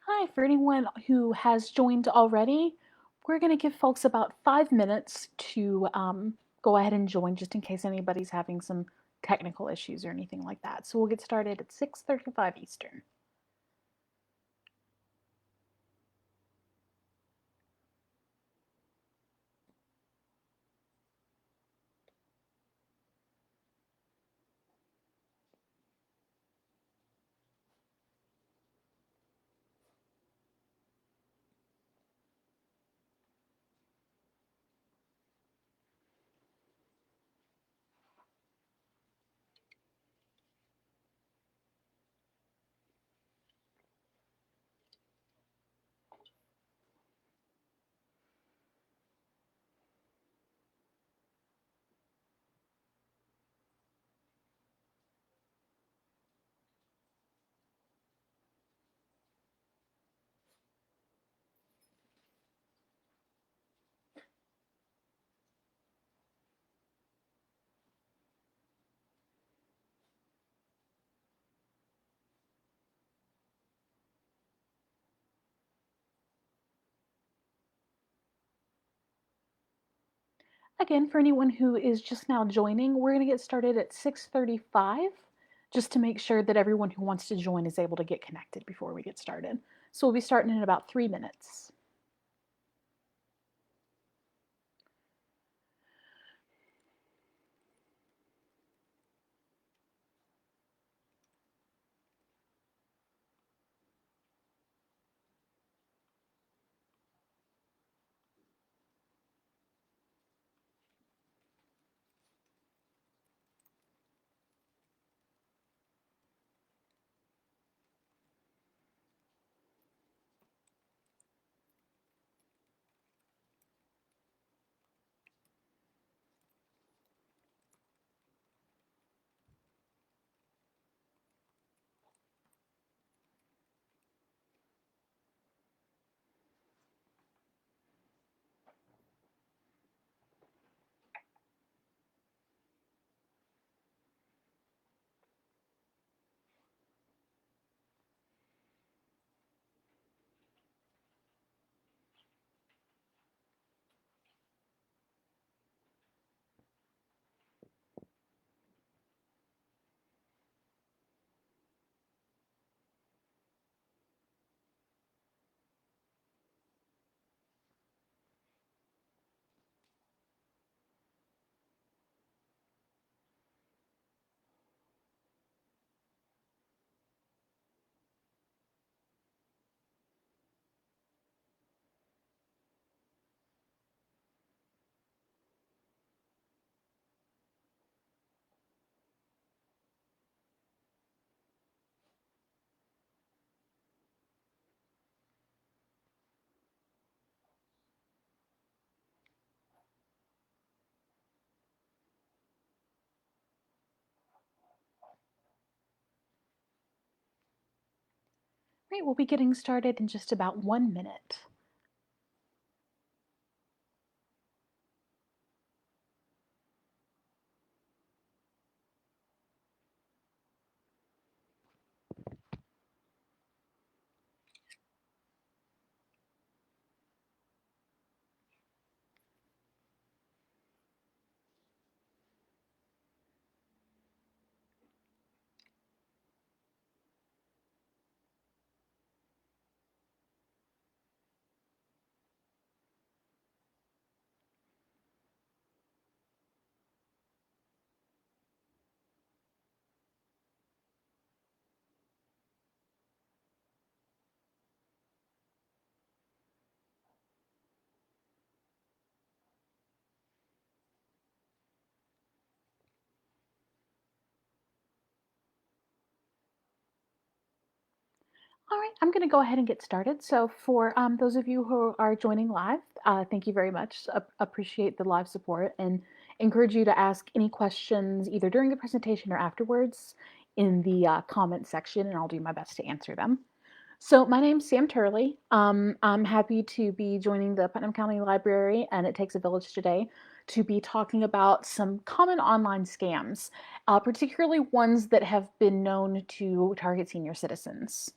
Hi, for anyone who has joined already, we're going to give folks about 5 minutes to go ahead and join just in case anybody's having some technical issues or anything like that. So we'll get started at 6:35 Eastern. Again, for anyone who is just now joining, we're going to get started at 6:35 just to make sure that everyone who wants to join is able to get connected before we get started. So we'll be starting in about 3 minutes. Great, we'll be getting started in just about 1 minute. All right, I'm going to go ahead and get started. So, for those of you who are joining live, thank you very much. Appreciate the live support and encourage you to ask any questions either during the presentation or afterwards in the comment section, and I'll do my best to answer them. So, my name's Sam Turley. I'm happy to be joining the Putnam County Library, and it takes a village today to be talking about some common online scams, particularly ones that have been known to target senior citizens.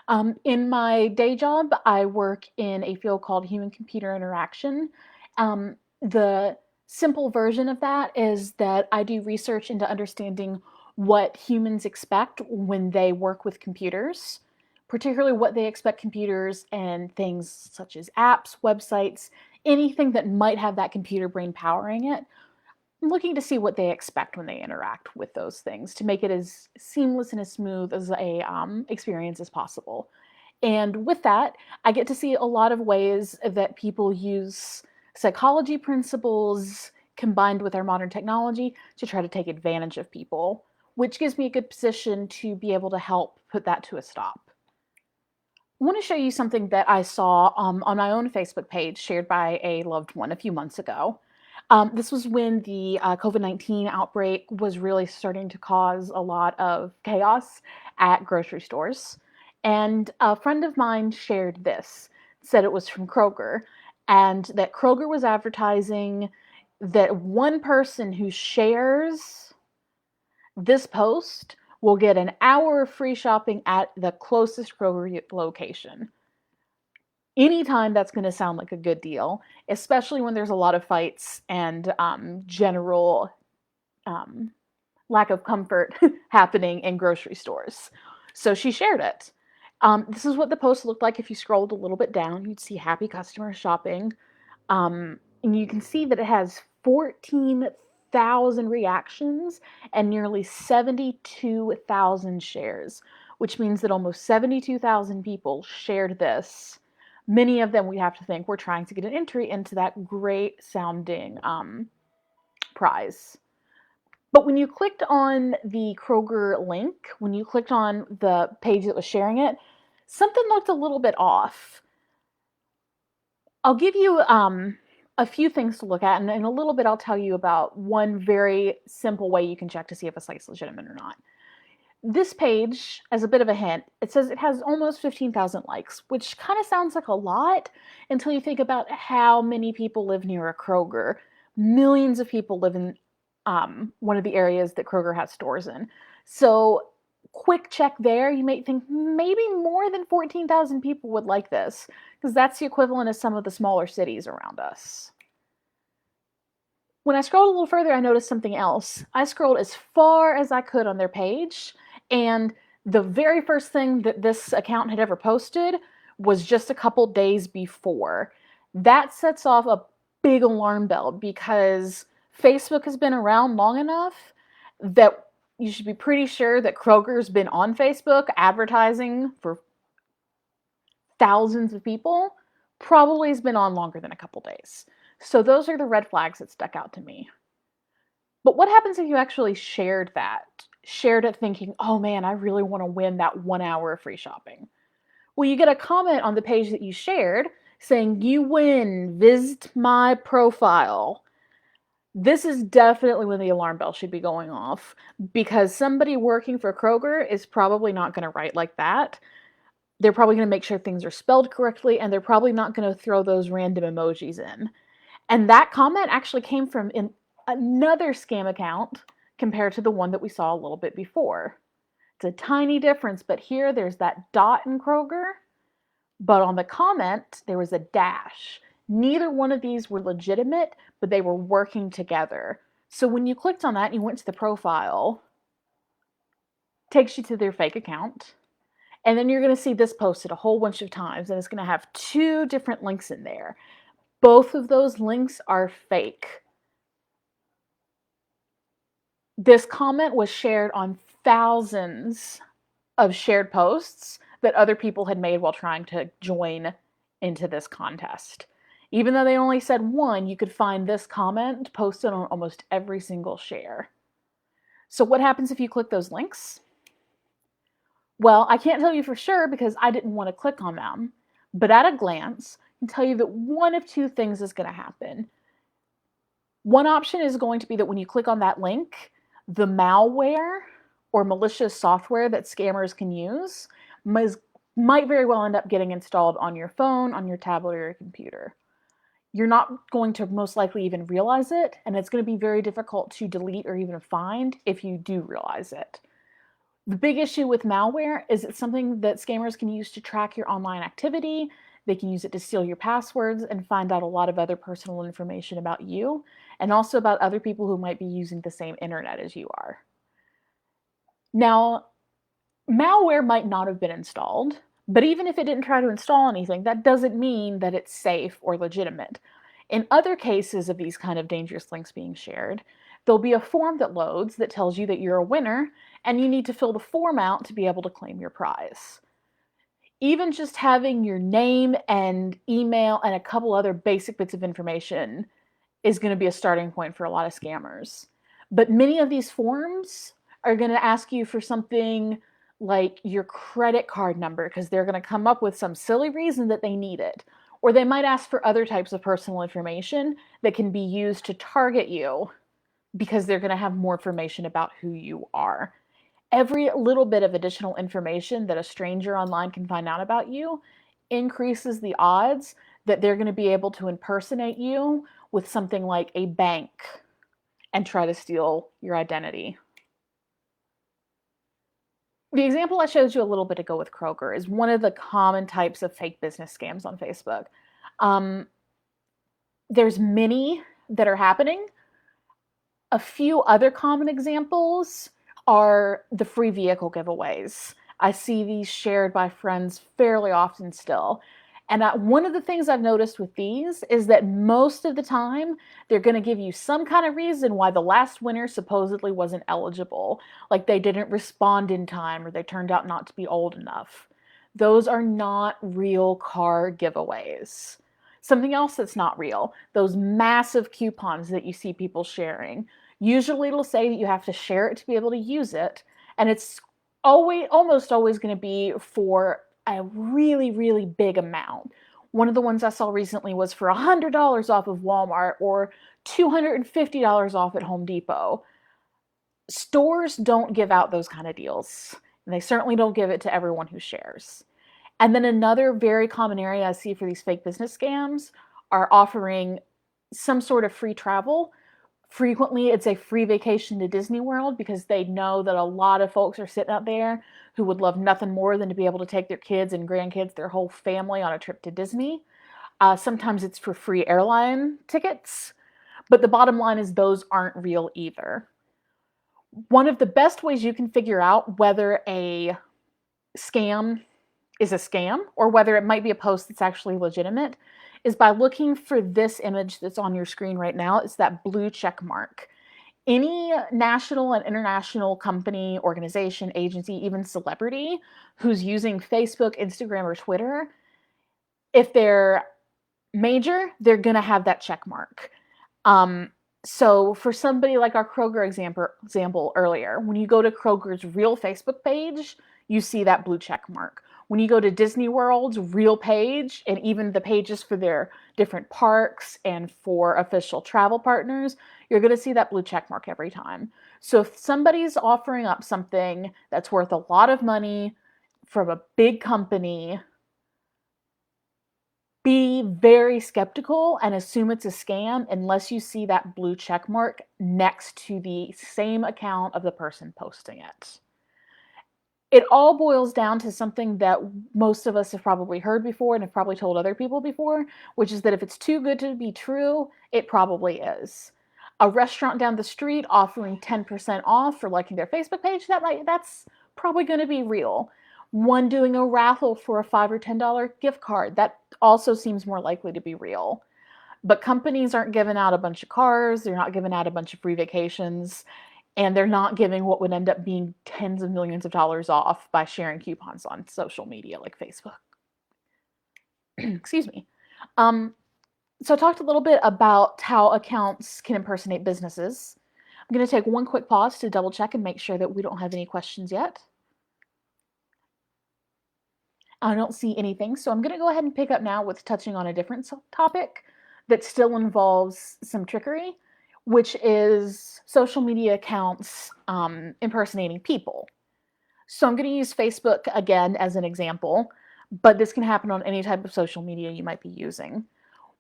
In my day job, I work in a field called human-computer interaction. The simple version of that is that I do research into understanding what humans expect when they work with computers, particularly what they expect computers and things such as apps, websites, anything that might have that computer brain powering it. I'm looking to see what they expect when they interact with those things to make it as seamless and as smooth as a experience as possible. And with that, I get to see a lot of ways that people use psychology principles combined with our modern technology to try to take advantage of people, which gives me a good position to be able to help put that to a stop. I want to show you something that I saw on my own Facebook page shared by a loved one a few months ago. This was when the COVID-19 outbreak was really starting to cause a lot of chaos at grocery stores. And a friend of mine shared this, said it was from Kroger, and that Kroger was advertising that one person who shares this post will get an hour of free shopping at the closest Kroger location. Anytime that's going to sound like a good deal, especially when there's a lot of fights and general lack of comfort happening in grocery stores. So she shared it. This is what the post looked like. If you scrolled a little bit down, you'd see happy customers shopping. And you can see that it has 14,000 reactions and nearly 72,000 shares, which means that almost 72,000 people shared this. Many of them, we have to think, were trying to get an entry into that great sounding prize. But when you clicked on the Kroger link, when you clicked on the page that was sharing it, something looked a little bit off. I'll give you a few things to look at, and in a little bit I'll tell you about one very simple way you can check to see if a site's legitimate or not. This page, as a bit of a hint, it says it has almost 15,000 likes, which kind of sounds like a lot until you think about how many people live near a Kroger. Millions of people live in one of the areas that Kroger has stores in. So quick check there, you might think maybe more than 14,000 people would like this, because that's the equivalent of some of the smaller cities around us. When I scrolled a little further, I noticed something else. I scrolled as far as I could on their page, and the very first thing that this account had ever posted was just a couple days before. That sets off a big alarm bell because Facebook has been around long enough that you should be pretty sure that Kroger's been on Facebook advertising for thousands of people, probably has been on longer than a couple days. So those are the red flags that stuck out to me. But what happens if you actually shared that? Shared it thinking, oh man, I really want to win that 1 hour of free shopping. Well, you get a comment on the page that you shared saying, you win, visit my profile. This is definitely when the alarm bell should be going off, because somebody working for Kroger is probably not going to write like that. They're probably going to make sure things are spelled correctly, and they're probably not going to throw those random emojis in. And that comment actually came from another scam account compared to the one that we saw a little bit before. It's a tiny difference, but here there's that dot in Kroger, but on the comment there was a dash. Neither one of these were legitimate, but they were working together. So when you clicked on that and you went to the profile, it takes you to their fake account. And then you're going to see this posted a whole bunch of times, and it's going to have two different links in there. Both of those links are fake. This comment was shared on thousands of shared posts that other people had made while trying to join into this contest. Even though they only said one, you could find this comment posted on almost every single share. So what happens if you click those links? Well, I can't tell you for sure because I didn't want to click on them, but at a glance, I can tell you that one of two things is going to happen. One option is going to be that when you click on that link, the malware or malicious software that scammers can use might very well end up getting installed on your phone, on your tablet, or your computer. You're not going to most likely even realize it, and it's going to be very difficult to delete or even find if you do realize it. The big issue with malware is it's something that scammers can use to track your online activity. They can use it to steal your passwords and find out a lot of other personal information about you, and also about other people who might be using the same internet as you are. Now, malware might not have been installed, but even if it didn't try to install anything, that doesn't mean that it's safe or legitimate. In other cases of these kind of dangerous links being shared, there'll be a form that loads that tells you that you're a winner, and you need to fill the form out to be able to claim your prize. Even just having your name and email and a couple other basic bits of information is going to be a starting point for a lot of scammers. But many of these forms are going to ask you for something like your credit card number because they're going to come up with some silly reason that they need it. Or they might ask for other types of personal information that can be used to target you because they're going to have more information about who you are. Every little bit of additional information that a stranger online can find out about you increases the odds that they're going to be able to impersonate you with something like a bank and try to steal your identity. The example I showed you a little bit ago with Kroger is one of the common types of fake business scams on Facebook. There's many that are happening. A few other common examples are the free vehicle giveaways. I see these shared by friends fairly often still. And one of the things I've noticed with these is that most of the time, they're going to give you some kind of reason why the last winner supposedly wasn't eligible, like they didn't respond in time or they turned out not to be old enough. Those are not real car giveaways. Something else that's not real, those massive coupons that you see people sharing. Usually it'll say that you have to share it to be able to use it, and it's almost always going to be for a really, really big amount. One of the ones I saw recently was for $100 off of Walmart or $250 off at Home Depot. Stores don't give out those kind of deals, and they certainly don't give it to everyone who shares. And then another very common area I see for these fake business scams are offering some sort of free travel. Frequently, it's a free vacation to Disney World because they know that a lot of folks are sitting out there who would love nothing more than to be able to take their kids and grandkids, their whole family on a trip to Disney. Sometimes it's for free airline tickets, but the bottom line is those aren't real either. One of the best ways you can figure out whether a scam is a scam or whether it might be a post that's actually legitimate is by looking for this image that's on your screen right now. It's that blue check mark. Any national and international company, organization, agency, even celebrity who's using Facebook, Instagram, or Twitter, if they're major, they're going to have that check mark. So for somebody like our Kroger example earlier, when you go to Kroger's real Facebook page, you see that blue check mark. When you go to Disney World's real page, and even the pages for their different parks and for official travel partners, you're going to see that blue check mark every time. So if somebody's offering up something that's worth a lot of money from a big company, be very skeptical and assume it's a scam unless you see that blue check mark next to the same account of the person posting it. It all boils down to something that most of us have probably heard before and have probably told other people before, which is that if it's too good to be true, it probably is. A restaurant down the street offering 10% off for liking their Facebook page, that's probably going to be real. One doing a raffle for a $5 or $10 gift card, that also seems more likely to be real. But companies aren't giving out a bunch of cars, they're not giving out a bunch of free vacations, and they're not giving what would end up being tens of millions of dollars off by sharing coupons on social media like Facebook. Excuse me. So I talked a little bit about how accounts can impersonate businesses. I'm going to take one quick pause to double check and make sure that we don't have any questions yet. I don't see anything, so I'm going to go ahead and pick up now with touching on a different topic that still involves some trickery, which is social media accounts impersonating people. So I'm going to use Facebook again as an example, but this can happen on any type of social media you might be using.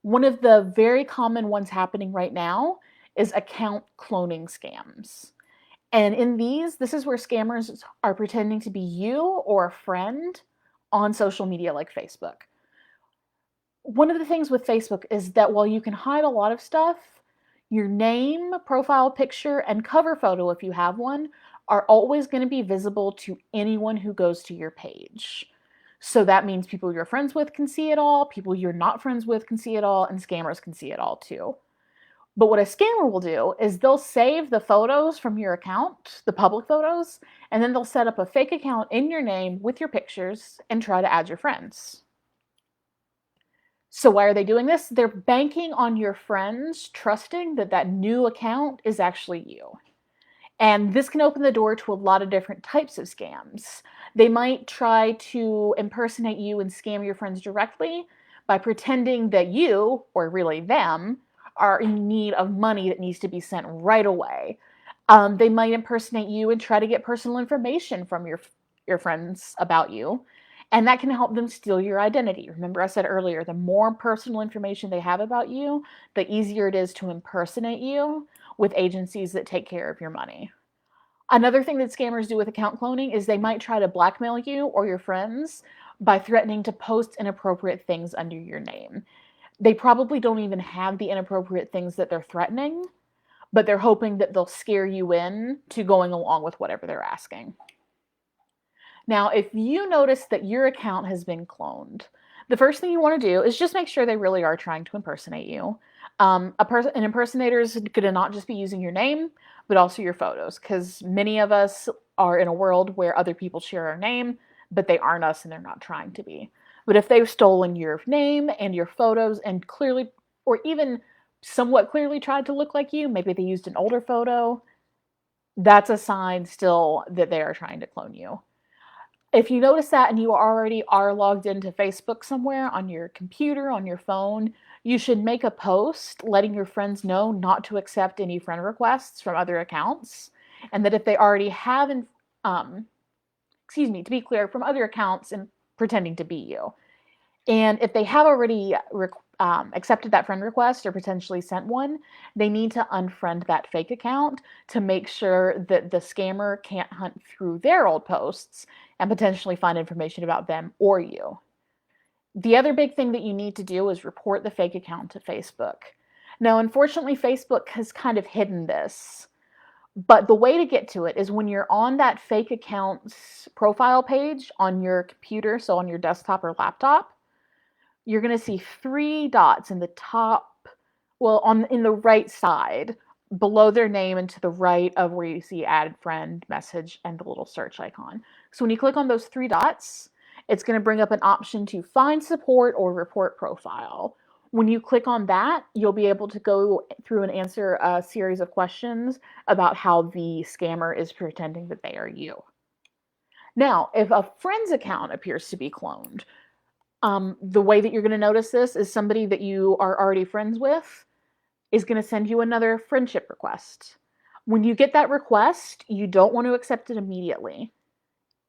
One of the very common ones happening right now is account cloning scams. And in these, this is where scammers are pretending to be you or a friend on social media like Facebook. One of the things with Facebook is that while you can hide a lot of stuff, your name, profile picture, and cover photo, if you have one, are always going to be visible to anyone who goes to your page. So that means people you're friends with can see it all, people you're not friends with can see it all, and scammers can see it all too. But what a scammer will do is they'll save the photos from your account, the public photos, and then they'll set up a fake account in your name with your pictures and try to add your friends. So why are they doing this? They're banking on your friends trusting that that new account is actually you. And this can open the door to a lot of different types of scams. They might try to impersonate you and scam your friends directly by pretending that you, or really them, are in need of money that needs to be sent right away. They might impersonate you and try to get personal information from your friends about you. And that can help them steal your identity. Remember, I said earlier, the more personal information they have about you, the easier it is to impersonate you with agencies that take care of your money. Another thing that scammers do with account cloning is they might try to blackmail you or your friends by threatening to post inappropriate things under your name. They probably don't even have the inappropriate things that they're threatening, but they're hoping that they'll scare you in to going along with whatever they're asking. Now, if you notice that your account has been cloned, the first thing you want to do is just make sure they really are trying to impersonate you. An impersonator is going to not just be using your name, but also your photos, because many of us are in a world where other people share our name, but they aren't us and they're not trying to be. But if they've stolen your name and your photos and clearly, or even somewhat clearly tried to look like you, maybe they used an older photo, that's a sign still that they are trying to clone you. If you notice that and you already are logged into Facebook somewhere on your computer, on your phone, you should make a post letting your friends know not to accept any friend requests from other accounts. And that if they already have, to be clear, from other accounts and pretending to be you. And if they have already accepted that friend request or potentially sent one, they need to unfriend that fake account to make sure that the scammer can't hunt through their old posts and potentially find information about them or you. The other big thing that you need to do is report the fake account to Facebook. Now, unfortunately, Facebook has kind of hidden this. But the way to get to it is when you're on that fake account's profile page on your computer, so on your desktop or laptop, you're going to see 3 dots in the top, in the right side, below their name and to the right of where you see add friend, message, and the little search icon. So when you click on those 3 dots, it's going to bring up an option to find support or report profile. When you click on that, you'll be able to go through and answer a series of questions about how the scammer is pretending that they are you. Now, if a friend's account appears to be cloned, the way that you're going to notice this is somebody that you are already friends with is going to send you another friendship request. When you get that request, you don't want to accept it immediately.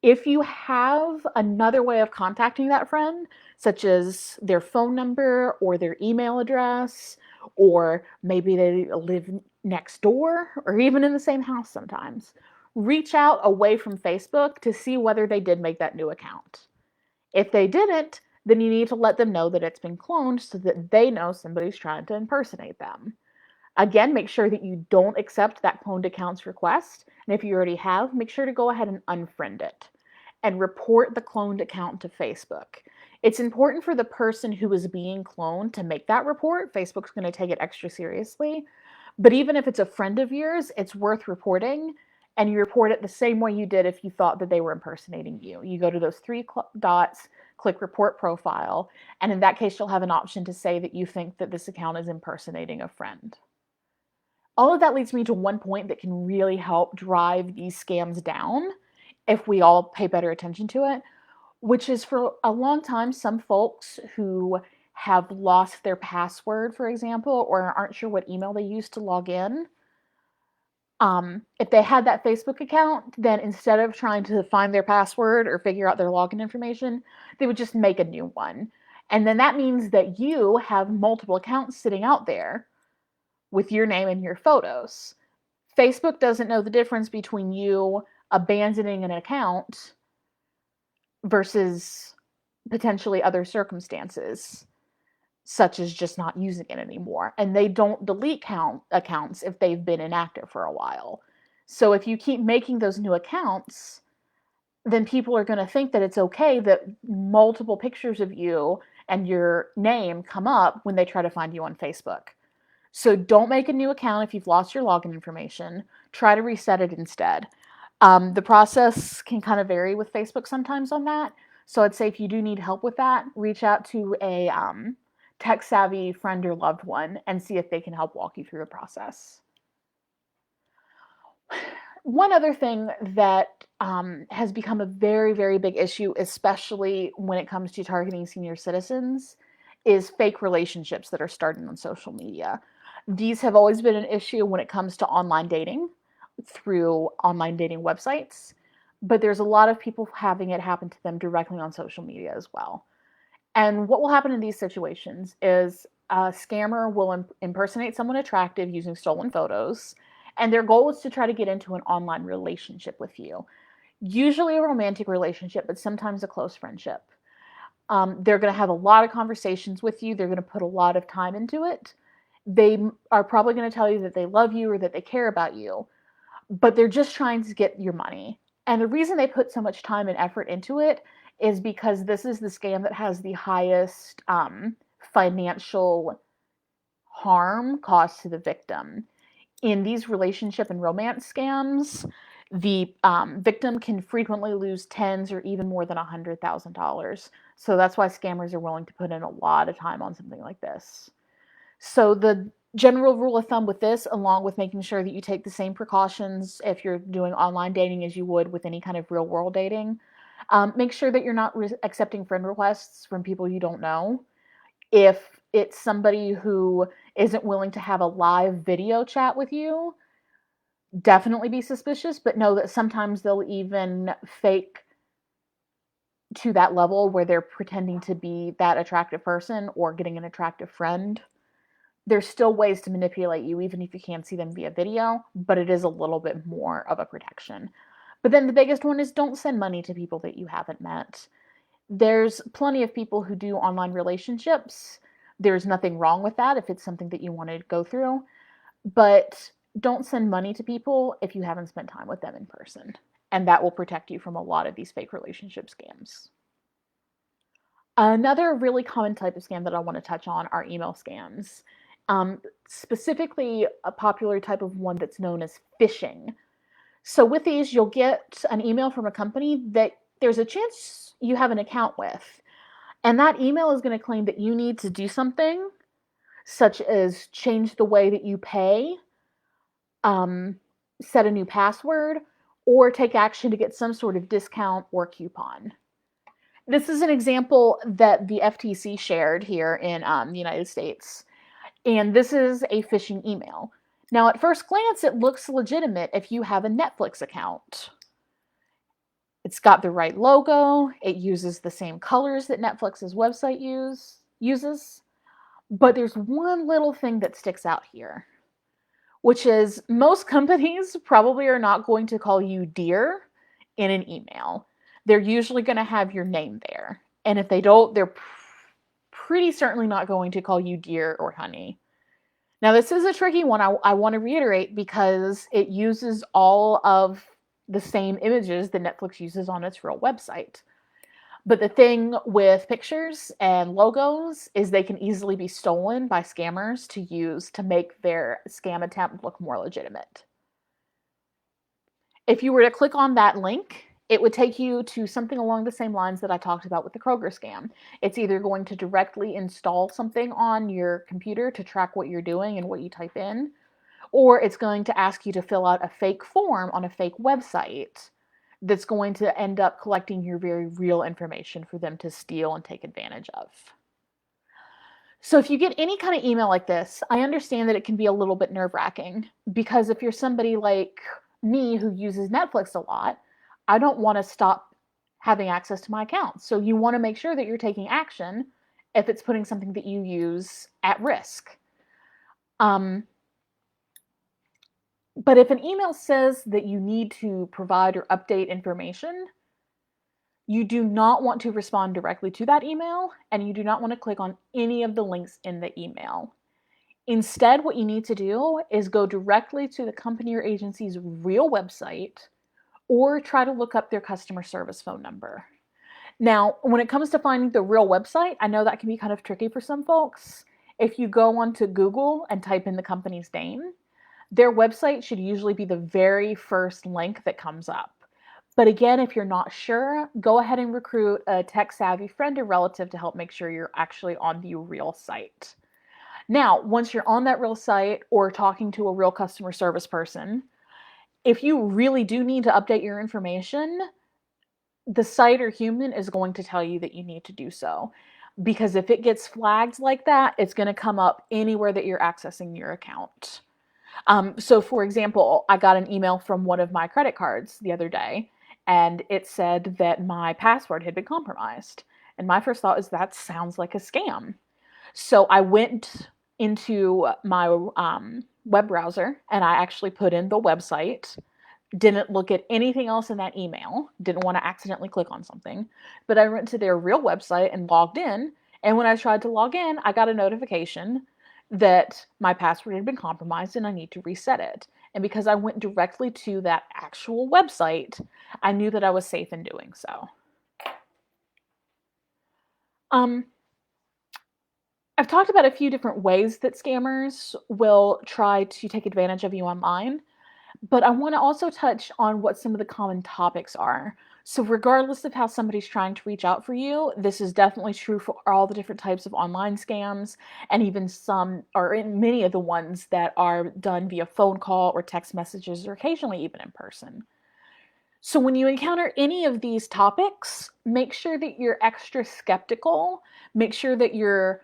If you have another way of contacting that friend, such as their phone number or their email address, or maybe they live next door or even in the same house sometimes, reach out away from Facebook to see whether they did make that new account. If they didn't, then you need to let them know that it's been cloned so that they know somebody's trying to impersonate them. Again, make sure that you don't accept that cloned account's request. And if you already have, make sure to go ahead and unfriend it and report the cloned account to Facebook. It's important for the person who is being cloned to make that report. Facebook's going to take it extra seriously. But even if it's a friend of yours, it's worth reporting. And you report it the same way you did if you thought that they were impersonating you. You go to those 3 dots, click report profile, and in that case, you'll have an option to say that you think that this account is impersonating a friend. All of that leads me to one point that can really help drive these scams down if we all pay better attention to it, which is for a long time, some folks who have lost their password, for example, or aren't sure what email they used to log in, if they had that Facebook account, then instead of trying to find their password or figure out their login information, they would just make a new one. And then that means that you have multiple accounts sitting out there with your name and your photos. Facebook doesn't know the difference between you abandoning an account versus potentially other circumstances, such as just not using it anymore. And they don't delete accounts if they've been inactive for a while. So if you keep making those new accounts, then people are going to think that it's okay that multiple pictures of you and your name come up when they try to find you on Facebook. So don't make a new account if you've lost your login information. Try to reset it instead. The process can kind of vary with Facebook sometimes on that. So I'd say if you do need help with that, reach out to a tech-savvy friend or loved one and see if they can help walk you through the process. One other thing that has become a very, very big issue, especially when it comes to targeting senior citizens, is fake relationships that are starting on social media. These have always been an issue when it comes to online dating through online dating websites, but there's a lot of people having it happen to them directly on social media as well. And what will happen in these situations is a scammer will impersonate someone attractive using stolen photos, and their goal is to try to get into an online relationship with you. Usually a romantic relationship, but sometimes a close friendship. They're going to have a lot of conversations with you. They're going to put a lot of time into it. They are probably going to tell you that they love you or that they care about you, but they're just trying to get your money. And the reason they put so much time and effort into it is because this is the scam that has the highest financial harm caused to the victim. In these relationship and romance scams, the victim can frequently lose tens or even more than $100,000. So that's why scammers are willing to put in a lot of time on something like this. So the general rule of thumb with this, along with making sure that you take the same precautions if you're doing online dating as you would with any kind of real world dating, make sure that you're not accepting friend requests from people you don't know. If it's somebody who isn't willing to have a live video chat with you, definitely be suspicious, but know that sometimes they'll even fake to that level where they're pretending to be that attractive person or getting an attractive friend. There's still ways to manipulate you, even if you can't see them via video, but it is a little bit more of a protection. But then the biggest one is don't send money to people that you haven't met. There's plenty of people who do online relationships. There's nothing wrong with that if it's something that you want to go through, but don't send money to people if you haven't spent time with them in person. And that will protect you from a lot of these fake relationship scams. Another really common type of scam that I want to touch on are email scams. Specifically, a popular type of one that's known as phishing. So with these, you'll get an email from a company that there's a chance you have an account with. And that email is going to claim that you need to do something, such as change the way that you pay, set a new password, or take action to get some sort of discount or coupon. This is an example that the FTC shared here in the United States. And this is a phishing email. Now, at first glance, it looks legitimate if you have a Netflix account. It's got the right logo. It uses the same colors that Netflix's website uses. But there's one little thing that sticks out here, which is most companies probably are not going to call you dear in an email. They're usually going to have your name there. And if they don't, they're pretty certainly not going to call you dear or honey. Now, this is a tricky one, I want to reiterate, because it uses all of the same images that Netflix uses on its real website. But the thing with pictures and logos is they can easily be stolen by scammers to use to make their scam attempt look more legitimate. If you were to click on that link, it would take you to something along the same lines that I talked about with the Kroger scam. It's either going to directly install something on your computer to track what you're doing and what you type in, or it's going to ask you to fill out a fake form on a fake website that's going to end up collecting your very real information for them to steal and take advantage of. So if you get any kind of email like this, I understand that it can be a little bit nerve-wracking, because if you're somebody like me who uses Netflix a lot, I don't want to stop having access to my account. So you want to make sure that you're taking action if it's putting something that you use at risk. But if an email says that you need to provide or update information, you do not want to respond directly to that email, and you do not want to click on any of the links in the email. Instead, what you need to do is go directly to the company or agency's real website or try to look up their customer service phone number. Now, when it comes to finding the real website, I know that can be kind of tricky for some folks. If you go onto Google and type in the company's name, their website should usually be the very first link that comes up. But again, if you're not sure, go ahead and recruit a tech-savvy friend or relative to help make sure you're actually on the real site. Now, once you're on that real site or talking to a real customer service person, if you really do need to update your information, the site or human is going to tell you that you need to do so. Because if it gets flagged like that, it's going to come up anywhere that you're accessing your account. So, for example, I got an email from one of my credit cards the other day, and it said that my password had been compromised. And my first thought is that sounds like a scam. So I went into my web browser and I actually put in the website. Didn't look at anything else in that email. Didn't want to accidentally click on something. But I went to their real website and logged in. And when I tried to log in, I got a notification that my password had been compromised and I need to reset it. And because I went directly to that actual website, I knew that I was safe in doing so. I've talked about a few different ways that scammers will try to take advantage of you online, but I want to also touch on what some of the common topics are. So, regardless of how somebody's trying to reach out for you, this is definitely true for all the different types of online scams, and even some, or many of the ones that are done via phone call or text messages, or occasionally even in person. So, when you encounter any of these topics, make sure that you're extra skeptical. Make sure that you're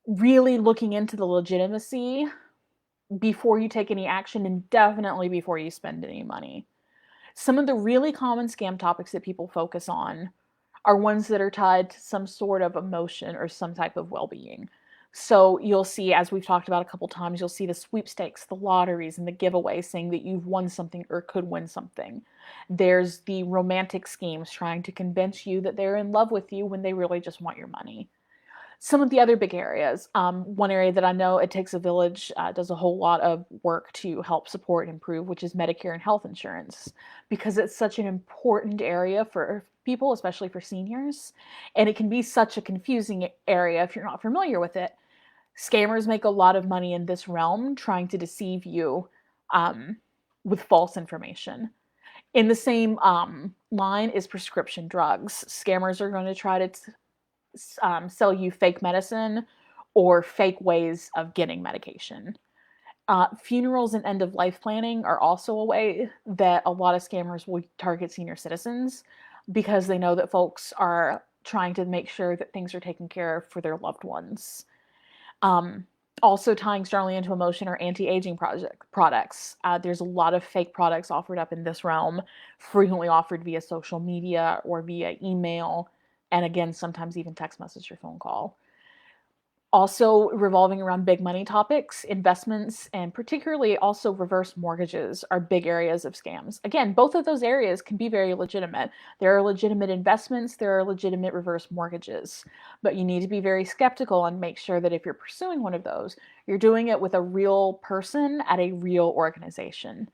really looking into the legitimacy before you take any action, and definitely before you spend any money. Some of the really common scam topics that people focus on are ones that are tied to some sort of emotion or some type of well-being. So you'll see, as we've talked about a couple times, you'll see the sweepstakes, the lotteries, and the giveaways saying that you've won something or could win something. There's the romantic schemes trying to convince you that they're in love with you when they really just want your money. Some of the other big areas, one area that I know It Takes a Village does a whole lot of work to help support and improve, which is Medicare and health insurance, because it's such an important area for people, especially for seniors. And it can be such a confusing area if you're not familiar with it. Scammers make a lot of money in this realm trying to deceive you with false information. In the same line is prescription drugs. Scammers are going to try to sell you fake medicine or fake ways of getting medication. Funerals and end of life planning are also a way that a lot of scammers will target senior citizens because they know that folks are trying to make sure that things are taken care of for their loved ones. Um, Also tying strongly into emotion or anti-aging products. There's a lot of fake products offered up in this realm, frequently offered via social media or via email, and again, sometimes even text message or phone call. Also revolving around big money topics, investments, and particularly also reverse mortgages are big areas of scams. Again, both of those areas can be very legitimate. There are legitimate investments, there are legitimate reverse mortgages, but you need to be very skeptical and make sure that if you're pursuing one of those, you're doing it with a real person at a real organization.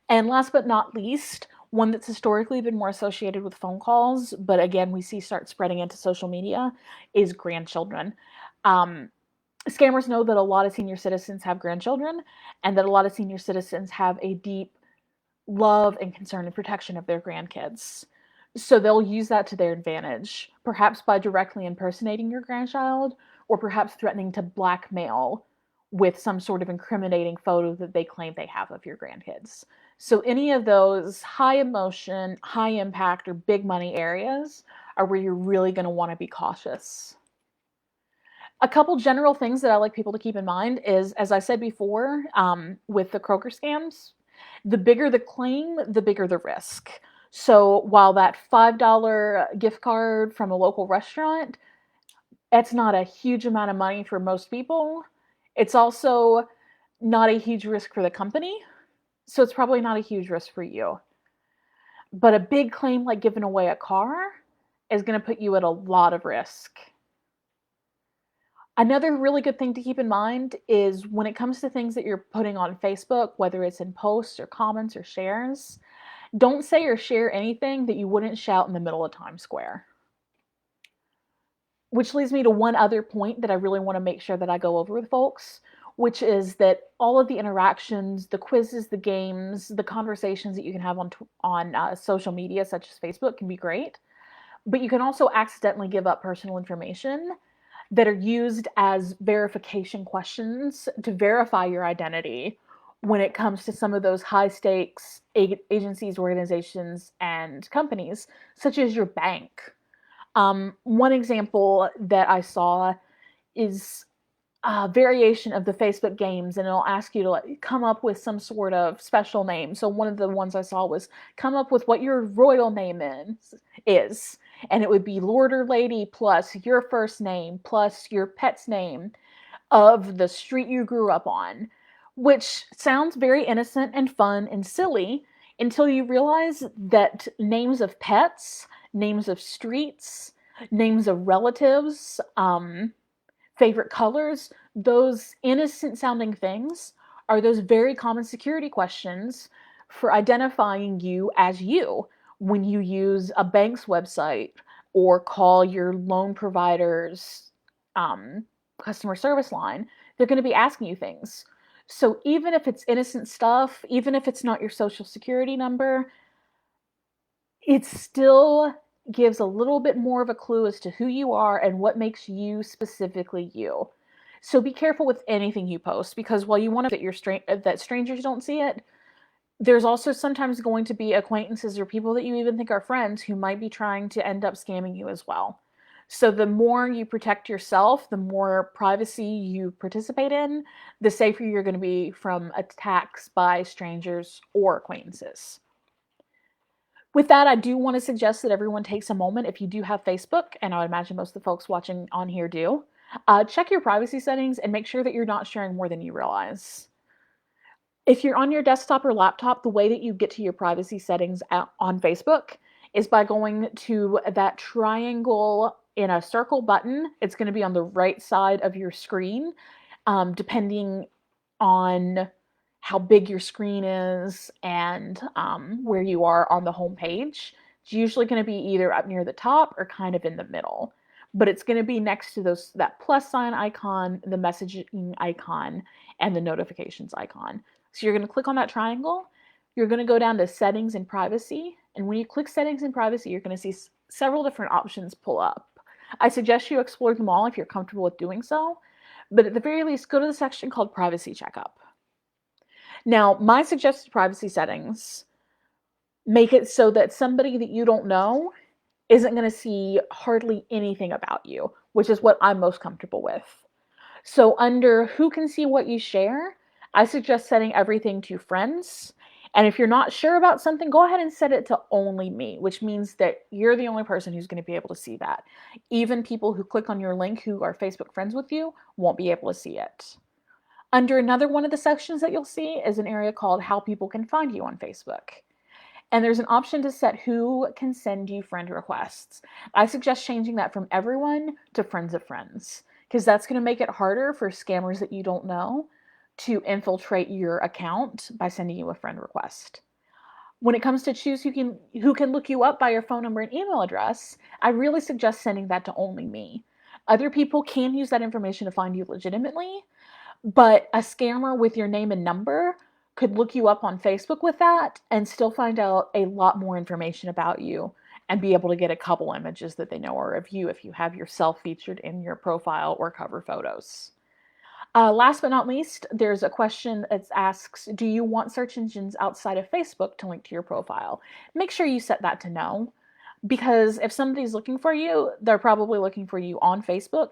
And last but not least, one that's historically been more associated with phone calls, but again, we see start spreading into social media, is grandchildren. Um, Scammers know that a lot of senior citizens have grandchildren and that a lot of senior citizens have a deep love and concern and protection of their grandkids. So they'll use that to their advantage, perhaps by directly impersonating your grandchild or perhaps threatening to blackmail with some sort of incriminating photo that they claim they have of your grandkids. So any of those high emotion, high impact, or big money areas are where you're really going to want to be cautious. A couple general things that I like people to keep in mind is, as I said before, with the Kroger scams, the bigger the claim, the bigger the risk. So while that $5 gift card from a local restaurant, it's not a huge amount of money for most people. It's also not a huge risk for the company. So it's probably not a huge risk for you. But a big claim like giving away a car is going to put you at a lot of risk. Another really good thing to keep in mind is when it comes to things that you're putting on Facebook, whether it's in posts or comments or shares, don't say or share anything that you wouldn't shout in the middle of Times Square. Which leads me to one other point that I really want to make sure that I go over with folks, which is that all of the interactions, the quizzes, the games, the conversations that you can have on social media, such as Facebook, can be great. But you can also accidentally give up personal information that are used as verification questions to verify your identity when it comes to some of those high stakes agencies, organizations, and companies, such as your bank. One example that I saw is a variation of the Facebook games, and it'll ask you to like come up with some sort of special name. So one of the ones I saw was come up with what your royal name is, and it would be Lord or Lady plus your first name plus your pet's name of the street you grew up on, which sounds very innocent and fun and silly until you realize that names of pets, names of streets, names of relatives, favorite colors, those innocent sounding things are those very common security questions for identifying you as you when you use a bank's website or call your loan provider's um, customer service line. They're going to be asking you things. So even if it's innocent stuff, even if it's not your social security number, it still gives a little bit more of a clue as to who you are and what makes you specifically you. So be careful with anything you post, because while you want to that strangers don't see it, there's also sometimes going to be acquaintances or people that you even think are friends who might be trying to end up scamming you as well. So the more you protect yourself, the more privacy you participate in, the safer you're going to be from attacks by strangers or acquaintances. With that, I do want to suggest that everyone takes a moment, if you do have Facebook, and I would imagine most of the folks watching on here do, check your privacy settings and make sure that you're not sharing more than you realize. If you're on your desktop or laptop, the way that you get to your privacy settings on Facebook is by going to that triangle in a circle button. It's going to be on the right side of your screen, depending on how big your screen is and where you are on the home page. It's usually going to be either up near the top or kind of in the middle. But it's going to be next to that plus sign icon, the messaging icon, and the notifications icon. So you're going to click on that triangle. You're going to go down to Settings and Privacy. And when you click Settings and Privacy, you're going to see several different options pull up. I suggest you explore them all if you're comfortable with doing so. But at the very least, go to the section called Privacy Checkup. Now, my suggested privacy settings make it so that somebody that you don't know isn't going to see hardly anything about you, which is what I'm most comfortable with. So under who can see what you share, I suggest setting everything to friends. And if you're not sure about something, go ahead and set it to only me, which means that you're the only person who's going to be able to see that. Even people who click on your link who are Facebook friends with you won't be able to see it. Under another one of the sections that you'll see is an area called How People Can Find You on Facebook. And there's an option to set who can send you friend requests. I suggest changing that from everyone to friends of friends, because that's going to make it harder for scammers that you don't know to infiltrate your account by sending you a friend request. When it comes to choose who can look you up by your phone number and email address, I really suggest sending that to only me. Other people can use that information to find you legitimately, but a scammer with your name and number could look you up on Facebook with that and still find out a lot more information about you and be able to get a couple images that they know are of you if you have yourself featured in your profile or cover photos. Last but not least, there's a question that asks, do you want search engines outside of Facebook to link to your profile? Make sure you set that to no, because if somebody's looking for you, they're probably looking for you on Facebook.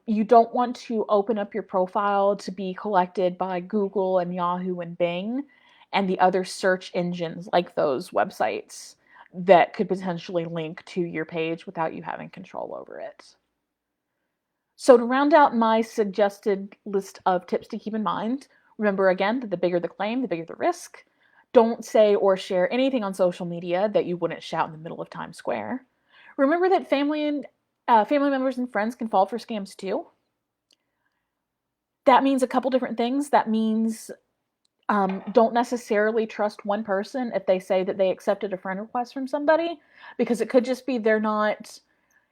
You don't want to open up your profile to be collected by Google and Yahoo and Bing and the other search engines like those websites that could potentially link to your page without you having control over it. So to round out my suggested list of tips to keep in mind, Remember again that the bigger the claim, the bigger the risk. Don't say or share anything on social media that you wouldn't shout in the middle of Times Square. Remember that family members and friends can fall for scams too. That means a couple different things. That means don't necessarily trust one person if they say that they accepted a friend request from somebody, because it could just be they're not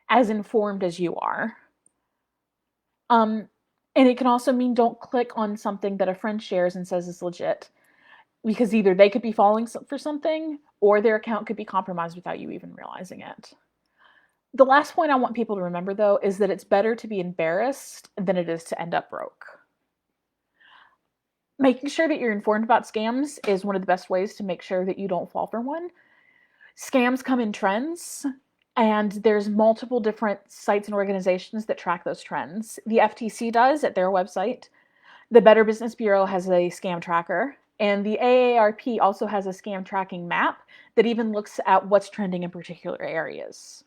as informed as you are. And it can also mean don't click on something that a friend shares and says is legit, because either they could be falling for something or their account could be compromised without you even realizing it. The last point I want people to remember, though, is that it's better to be embarrassed than it is to end up broke. Making sure that you're informed about scams is one of the best ways to make sure that you don't fall for one. Scams come in trends, and there's multiple different sites and organizations that track those trends. The FTC does at their website. The Better Business Bureau has a scam tracker, and the AARP also has a scam tracking map that even looks at what's trending in particular areas.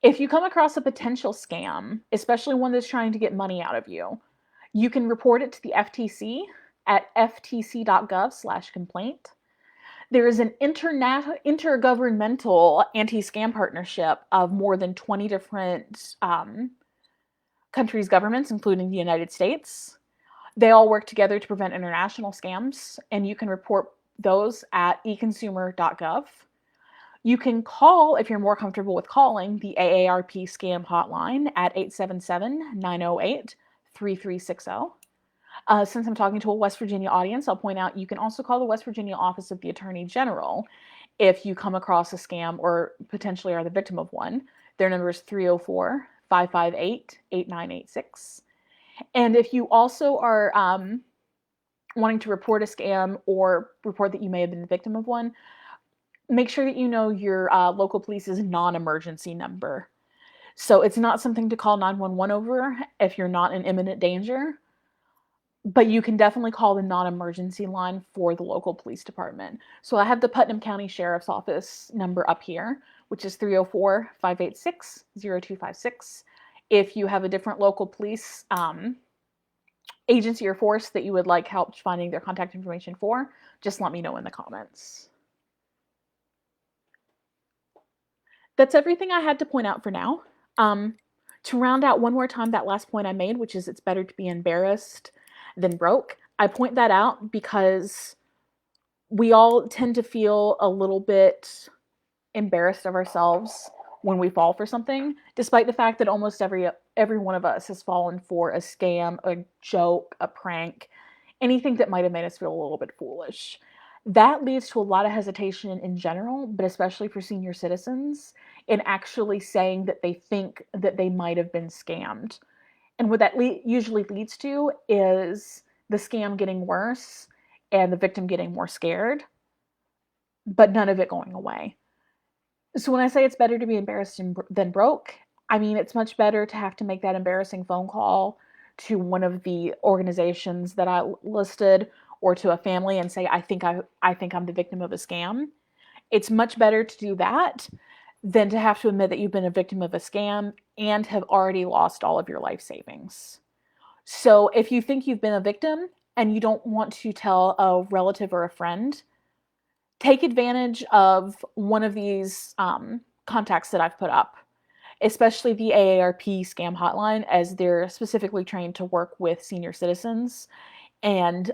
If you come across a potential scam, especially one that's trying to get money out of you, you can report it to the FTC at ftc.gov/complaint. There is an intergovernmental anti-scam partnership of more than 20 different countries' governments, including the United States. They all work together to prevent international scams, and you can report those at econsumer.gov. You can call, if you're more comfortable with calling, the AARP scam hotline at 877-908-3360. Since I'm talking to a West Virginia audience, I'll point out you can also call the West Virginia Office of the Attorney General if you come across a scam or potentially are the victim of one. Their number is 304-558-8986. And if you also are wanting to report a scam or report that you may have been the victim of one, make sure that you know your local police's non-emergency number. So it's not something to call 911 over if you're not in imminent danger, but you can definitely call the non-emergency line for the local police department. So I have the Putnam County Sheriff's Office number up here, which is 304-586-0256. If you have a different local police agency or force that you would like help finding their contact information for, just let me know in the comments. That's everything I had to point out for now. To round out one more time that last point I made, which is it's better to be embarrassed than broke, I point that out because we all tend to feel a little bit embarrassed of ourselves when we fall for something, despite the fact that almost every one of us has fallen for a scam, a joke, a prank, anything that might have made us feel a little bit foolish. That leads to a lot of hesitation in general, but especially for senior citizens, in actually saying that they think that they might have been scammed. And what that usually leads to is the scam getting worse and the victim getting more scared, but none of it going away. So when I say it's better to be embarrassed than broke, I mean it's much better to have to make that embarrassing phone call to one of the organizations that I listed, or to a family and say, I think I'm the victim of a scam. It's much better to do that than to have to admit that you've been a victim of a scam and have already lost all of your life savings. So if you think you've been a victim and you don't want to tell a relative or a friend, take advantage of one of these contacts that I've put up, especially the AARP scam hotline, as they're specifically trained to work with senior citizens, and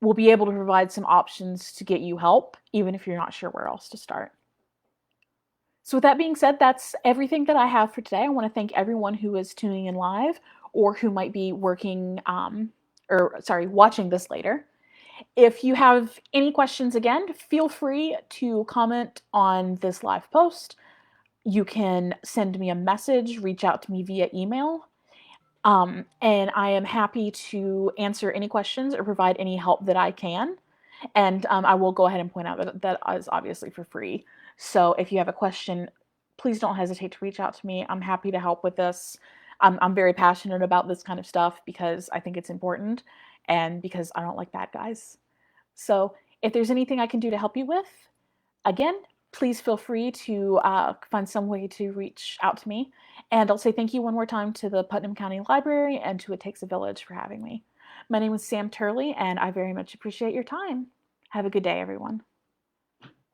we'll be able to provide some options to get you help, even if you're not sure where else to start. So with that being said, that's everything that I have for today. I want to thank everyone who is tuning in live or who might be watching this later. If you have any questions, again, feel free to comment on this live post. You can send me a message, reach out to me via email. And I am happy to answer any questions or provide any help that I can. And I will go ahead and point out that is obviously for free. So if you have a question, please don't hesitate to reach out to me. I'm happy to help with this. I'm very passionate about this kind of stuff because I think it's important and because I don't like bad guys. So if there's anything I can do to help you with, again, please feel free to find some way to reach out to me. And I'll say thank you one more time to the Putnam County Library and to It Takes a Village for having me. My name is Sam Turley, and I very much appreciate your time. Have a good day, everyone.